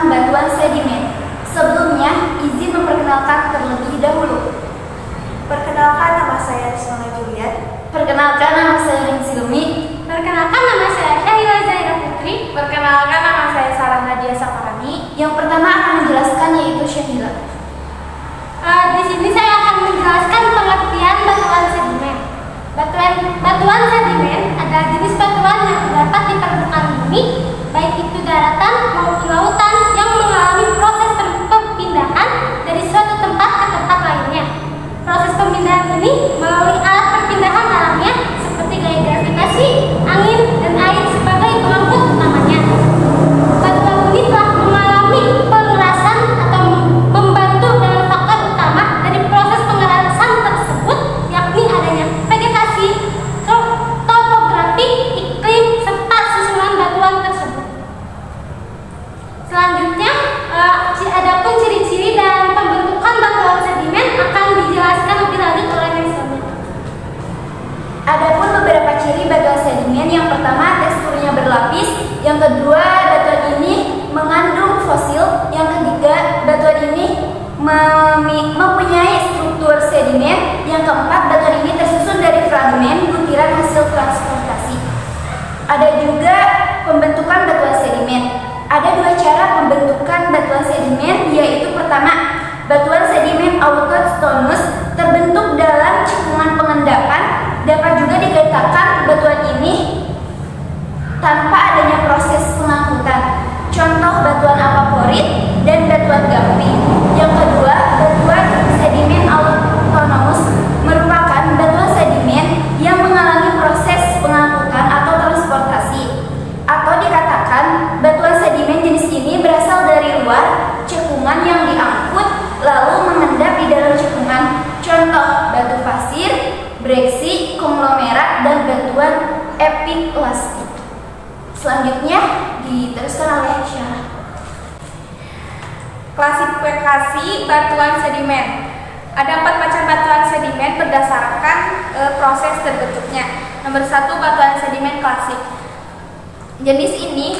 tentang batuan sedimen. Sebelumnya, izin memperkenalkan terlebih dahulu. Perkenalkan, nama saya Risma Juliet. Perkenalkan, nama saya Ningsi Lumi. Perkenalkan, nama saya Syahila Zaira Putri. Perkenalkan, nama saya Sarah Nadia Saparani. Yang pertama akan menjelaskan yaitu Syahila. Di sini saya akan menjelaskan pengertian batuan sedimen. Batuan sedimen adalah jenis batuan yang terdapat di permukaan bumi, baik itu daratan maupun lautan, yang mengalami proses perpindahan dari suatu tempat ke tempat lainnya. Proses pemindahan ini melalui alat perpindahan alamnya seperti gaya gravitasi, angin, dan air sebagai pengangkut utamanya. Batuan ini telah mengalami pengerasan atau membantu dengan faktor utama dari proses pengerasan tersebut, yakni adanya vegetasi, topografi, iklim, serta susunan batuan tersebut. Selanjutnya, adapun ciri-ciri dan pembentukan batuan sedimen akan dijelaskan lebih lanjut oleh Nesli. Adapun beberapa ciri batuan sedimen, yang pertama teksturnya berlapis, yang kedua batuan ini mengandung fosil, yang ketiga batuan ini mempunyai struktur sedimen, yang keempat batuan ini tersusun dari fragmen butiran hasil transportasi. Ada juga pembentukan batuan sedimen. Ada dua cara pembentukan batuan sedimen, yaitu pertama, batuan sedimen autochthonous terbentuk dalam cekungan pengendapan. Dapat juga dikatakan batuan ini tanpa adanya proses pengangkutan. Contoh batuan apaporit dan batuan gamping. Yang kedua, batuan sedimen autonomous merupakan batuan sedimen yang mengalami proses pengangkutan atau transportasi. Atau dikatakan batuan sedimen jenis ini berasal dari luar cekungan yang diangkut lalu mengendap di dalam cekungan. Contoh batu pasir, breksi, konglomerat, dan batuan epiklastik. Selanjutnya diteruskan oleh Syarah. Klasifikasi batuan sedimen. Ada 4 macam batuan sedimen berdasarkan proses terbentuknya. Nomor 1, batuan sedimen klasik. Jenis ini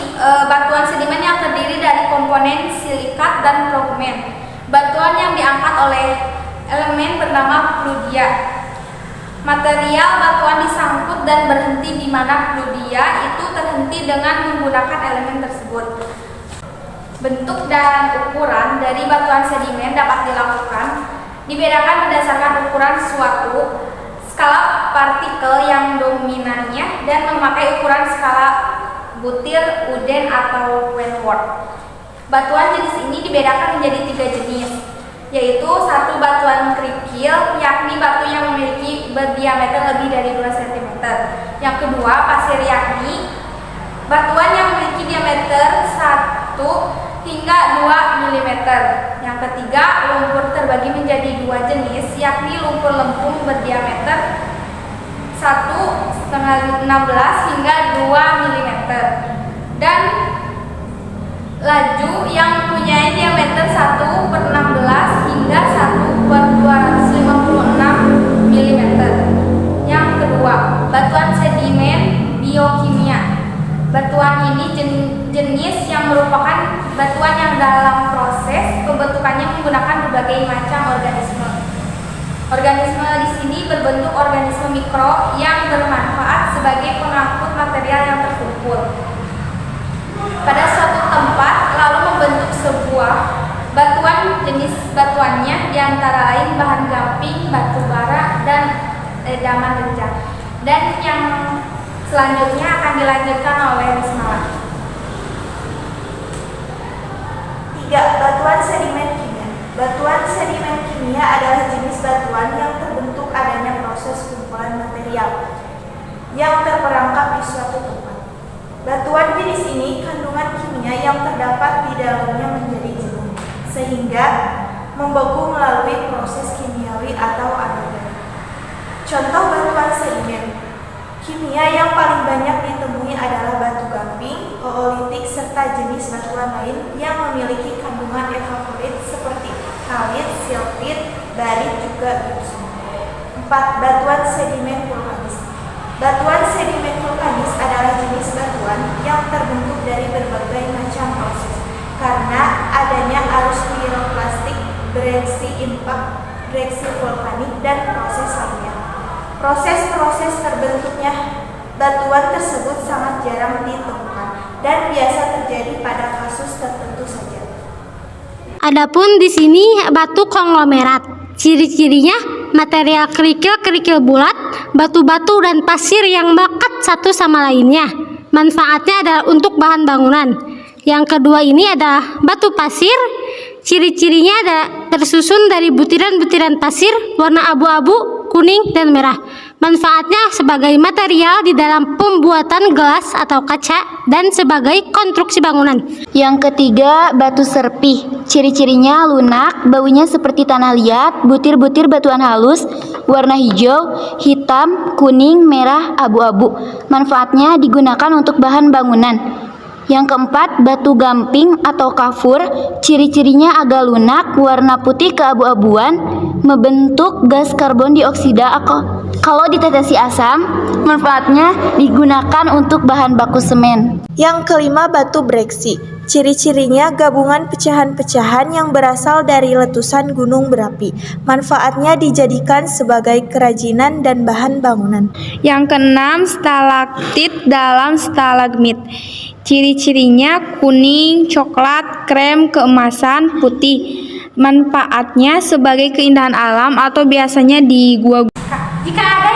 batuan sedimen yang terdiri dari komponen silikat dan fragmen. Batuan yang diangkat oleh elemen bernama fluidia. Material batuan disangkut dan berhenti di mana fluidia itu terhenti dengan menggunakan elemen tersebut. Bentuk dan ukuran dari batuan sedimen dapat dilakukan dibedakan berdasarkan ukuran suatu, skala partikel yang dominannya, dan memakai ukuran skala butir, uden, atau Wentworth. Batuan jenis ini dibedakan menjadi 3 jenis, yaitu 1, batuan kerikil, yakni batu yang memiliki berdiameter lebih dari 2 cm. Yang kedua, pasir, yakni batuan yang memiliki diameter 1 hingga 2 mm. Yang ketiga, lumpur terbagi menjadi 2 jenis, yakni lumpur lempung berdiameter 1,16 hingga 2 mm dan laju yang mempunyai diameter 1/16 hingga 1/256 mm. Yang kedua, batuan sedimen biokimia. Batuan ini jenis yang merupakan batuan yang dalam proses pembentukannya menggunakan berbagai macam organisme. Organisme di sini berbentuk organisme mikro yang bermanfaat sebagai pengangkut material yang terkumpul pada suatu tempat lalu membentuk sebuah batuan. Jenis batuannya diantara lain bahan gamping, batu bara, dan edaman renjang. Dan yang selanjutnya akan dilanjutkan oleh Risma. 3. Batuan sedimen kimia. Batuan sedimen kimia adalah jenis batuan yang terbentuk adanya proses kumpulan material yang terperangkap di suatu tempat. Batuan jenis ini kandungan kimia yang terdapat di dalamnya menjadi jenuh, sehingga membeku melalui proses kimiawi atau anorganik. Contoh batuan sedimen kimia yang paling banyak ditemui adalah batu gamping, oolitik, serta jenis batuan lain yang memiliki kandungan evaporic seperti kalit, silpit, barit, juga gipsum. 4. Batuan sedimen vulkanis. Batuan sedimen vulkanis adalah jenis batuan yang terbentuk dari berbagai macam proses, karena adanya arus piroklastik, bereaksi impak, bereaksi vulkanik, dan proses lainnya. Proses-proses terbentuknya batuan tersebut sangat jarang ditemukan dan biasa terjadi pada kasus tertentu saja. Adapun di sini batu konglomerat. Ciri-cirinya material kerikil-kerikil bulat, batu-batu dan pasir yang melekat satu sama lainnya. Manfaatnya adalah untuk bahan bangunan. Yang kedua ini adalah batu pasir. Ciri-cirinya adalah tersusun dari butiran-butiran pasir warna abu-abu, kuning, dan merah. Manfaatnya sebagai material di dalam pembuatan gelas atau kaca dan sebagai konstruksi bangunan. Yang ketiga, batu serpih. Ciri-cirinya lunak, baunya seperti tanah liat, butir-butir batuan halus, warna hijau, hitam, kuning, merah, abu-abu. Manfaatnya digunakan untuk bahan bangunan. Yang keempat, batu gamping atau kafur. Ciri-cirinya agak lunak, warna putih keabu-abuan, membentuk gas karbon dioksida kalau ditetesi asam. Manfaatnya digunakan untuk bahan baku semen. Yang kelima, batu breksi. Ciri-cirinya gabungan pecahan-pecahan yang berasal dari letusan gunung berapi. Manfaatnya dijadikan sebagai kerajinan dan bahan bangunan. Yang keenam, stalaktit dalam stalagmit. Ciri-cirinya kuning, coklat, krem, keemasan, putih. Manfaatnya sebagai keindahan alam atau biasanya di gua. Jika ada